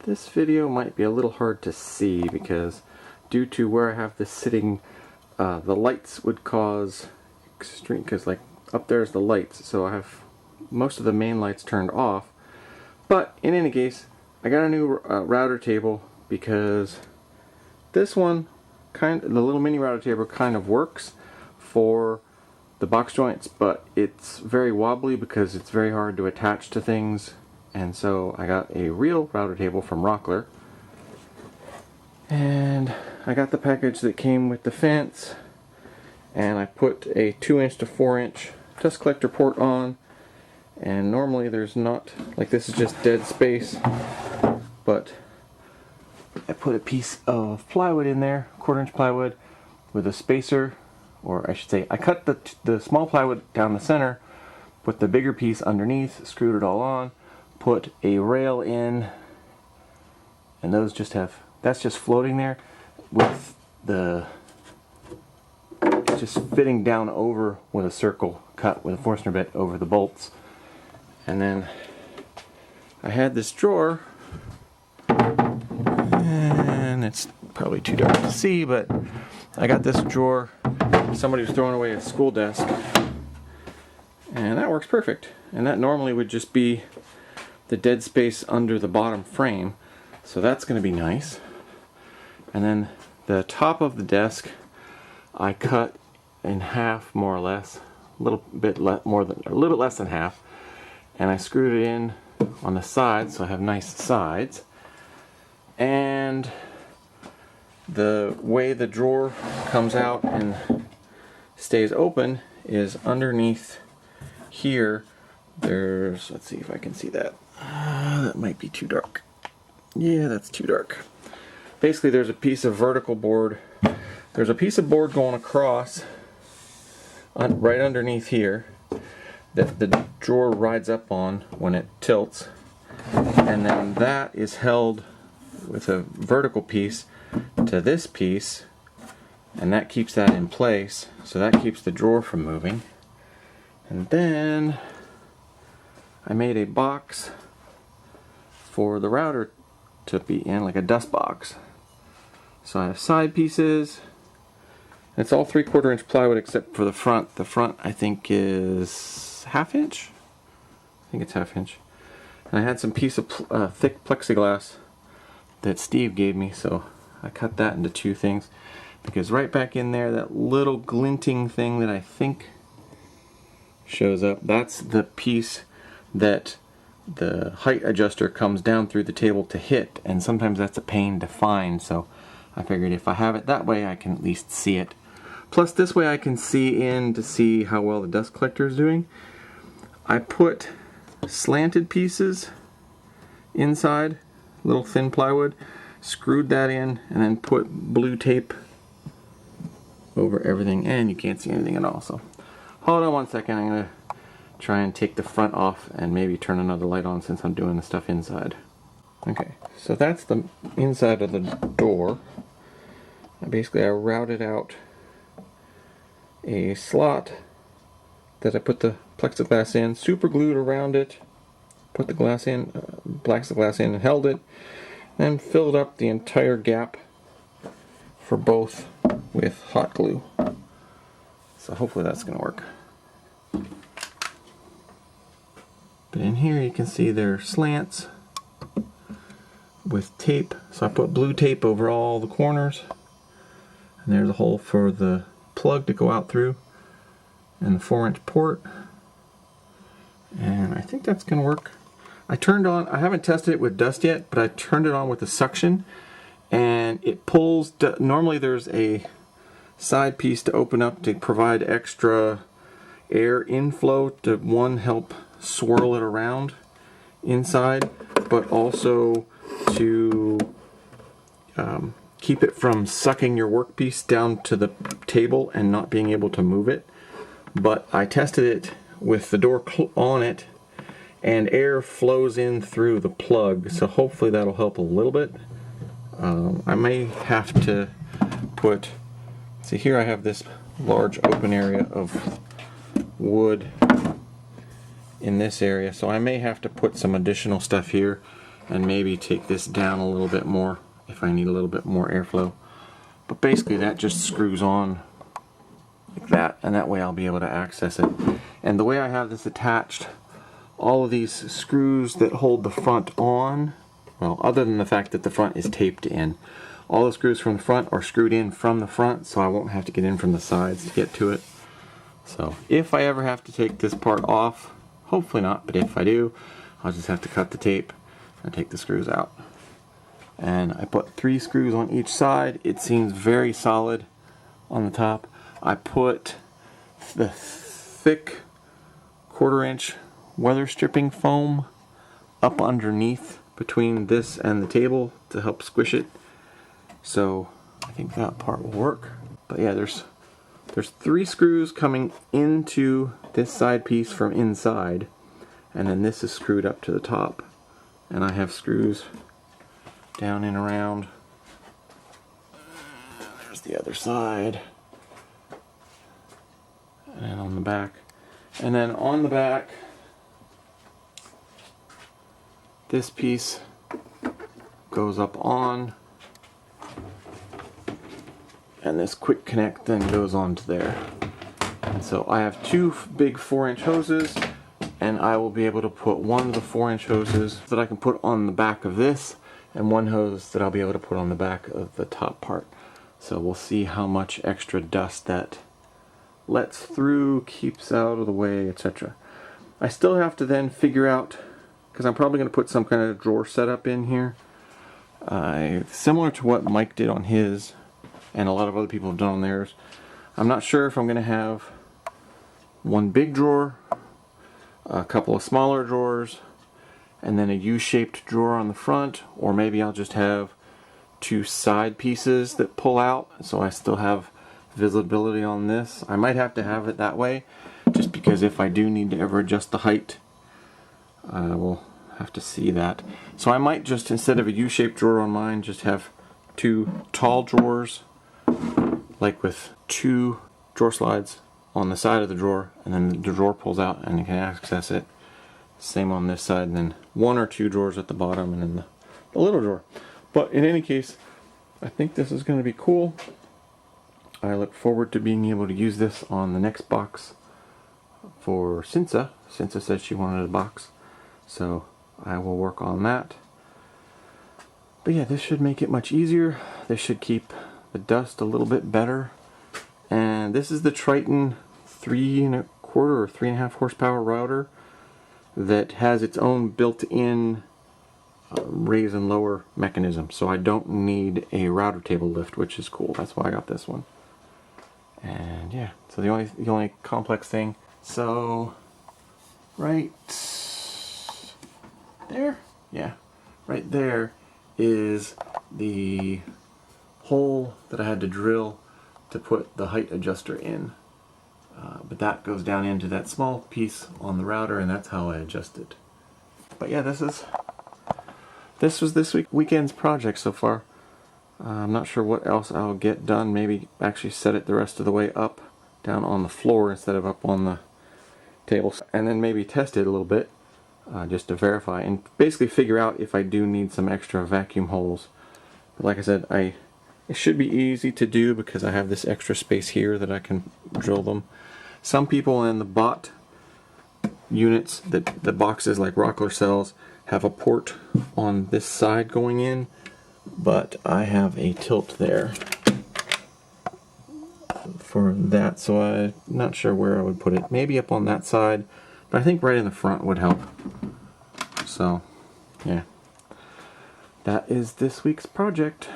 This video might be a little hard to see because due to where I have this sitting, the lights would cause extreme, because like up there's the lights, so I have most of the main lights turned off. But in any case, I got a new router table because this one, the little mini router table kind of works for the box joints, but it's very wobbly because it's very hard to attach to things. And so I got a real router table from Rockler, and I got the package that came with the fence, and I put a 2" to 4" dust collector port on. And normally there's not, like, this is just dead space, but I put a piece of plywood in there, 1/4" plywood with a spacer, or I should say I cut the small plywood down the center, put the bigger piece underneath, screwed it all on, put a rail in, and those just have, that's just floating there with the, it's just fitting down over with a circle cut with a Forstner bit over the bolts. And then I had this drawer, and it's probably too dark to see, but I got this drawer, somebody was throwing away a school desk, and that works perfect. And that normally would just be the dead space under the bottom frame, so that's going to be nice. And then the top of the desk I cut in half, more or less, a little bit less than half, and I screwed it in on the sides so I have nice sides. And the way the drawer comes out and stays open is underneath here. There's, let's see if I can see that. That might be too dark. Yeah, that's too dark. Basically, there's a piece of vertical board. There's a piece of board going across right underneath here that the drawer rides up on when it tilts. And then that is held with a vertical piece to this piece, and that keeps that in place. So that keeps the drawer from moving. And then I made a box for the router to be in, like a dust box. So I have side pieces. It's all 3/4" plywood except for the front. The front I think is 1/2". I think it's 1/2". And I had some piece of thick plexiglass that Steve gave me, so I cut that into 2 things. Because right back in there, that little glinting thing that I think shows up, that's the piece that the height adjuster comes down through the table to hit, and sometimes that's a pain to find, so I figured if I have it that way I can at least see it. Plus this way I can see in to see how well the dust collector is doing. I put slanted pieces inside, little thin plywood, screwed that in, and then put blue tape over everything, and you can't see anything at all. So hold on 1 second, I'm going to try and take the front off and maybe turn another light on since I'm doing the stuff inside. Okay, so that's the inside of the door. Basically I routed out a slot that I put the plexiglass in, super glued around it, put the glass in, plexiglass in and held it, then filled up the entire gap for both with hot glue. So hopefully that's going to work. But in here you can see there are slants with tape. So I put blue tape over all the corners. And there's a hole for the plug to go out through, and the 4" port. And I think that's going to work. I turned on, I haven't tested it with dust yet, but I turned it on with the suction, and it pulls, normally there's a side piece to open up to provide extra air inflow to, one, help swirl it around inside, but also to keep it from sucking your workpiece down to the table and not being able to move it. But I tested it with the door on it, and air flows in through the plug, so hopefully that'll help a little bit. I may have to put, see here I have this large open area of wood in this area, so I may have to put some additional stuff here and maybe take this down a little bit more if I need a little bit more airflow. But basically that just screws on like that, and that way I'll be able to access it. And the way I have this attached, all of these screws that hold the front on, well, other than the fact that the front is taped in, all the screws from the front are screwed in from the front, so I won't have to get in from the sides to get to it. So if I ever have to take this part off, hopefully not, but if I do, I'll just have to cut the tape and take the screws out. And I put 3 screws on each side. It seems very solid on the top. I put the thick 1/4 inch weather stripping foam up underneath between this and the table to help squish it. So I think that part will work. But yeah, there's 3 screws coming into this side piece from inside, and then this is screwed up to the top, and I have screws down and around. There's the other side, and then on the back, and then on the back this piece goes up on, and this quick connect then goes on to there. And so I have 2 big 4-inch hoses, and I will be able to put one of the 4-inch hoses that I can put on the back of this, and one hose that I'll be able to put on the back of the top part. So we'll see how much extra dust that lets through, keeps out of the way, etc. I still have to then figure out, because I'm probably going to put some kind of drawer setup in here, similar to what Mike did on his, and a lot of other people have done on theirs. I'm not sure if I'm going to have one big drawer, a couple of smaller drawers, and then a U-shaped drawer on the front, or maybe I'll just have 2 side pieces that pull out so I still have visibility on this. I might have to have it that way, just because if I do need to ever adjust the height, I will have to see that. So I might just, instead of a U-shaped drawer on mine, just have 2 tall drawers, like with 2 drawer slides on the side of the drawer, and then the drawer pulls out and you can access it. Same on this side, and then 1 or 2 drawers at the bottom, and then the little drawer. But in any case, I think this is going to be cool. I look forward to being able to use this on the next box for Cinsa. Cinsa said she wanted a box, so I will work on that. But yeah, this should make it much easier. This should keep the dust a little bit better. And this is the Triton 3 1/4 or 3.5 horsepower router that has its own built-in raise and lower mechanism, so I don't need a router table lift, which is cool. That's why I got this one. And yeah, so the only complex thing, so right there, yeah, right there is the hole that I had to drill to put the height adjuster in. But that goes down into that small piece on the router, and that's how I adjust it. But yeah, this was this weekend's project so far. I'm not sure what else I'll get done. Maybe actually set it the rest of the way up, down on the floor instead of up on the table, and then maybe test it a little bit, just to verify and basically figure out if I do need some extra vacuum holes. But like I said, it should be easy to do because I have this extra space here that I can drill them. Some people in the bot units, the boxes like Rockler sells, have a port on this side going in, but I have a tilt there for that, so I'm not sure where I would put it. Maybe up on that side, but I think right in the front would help. So yeah, that is this week's project.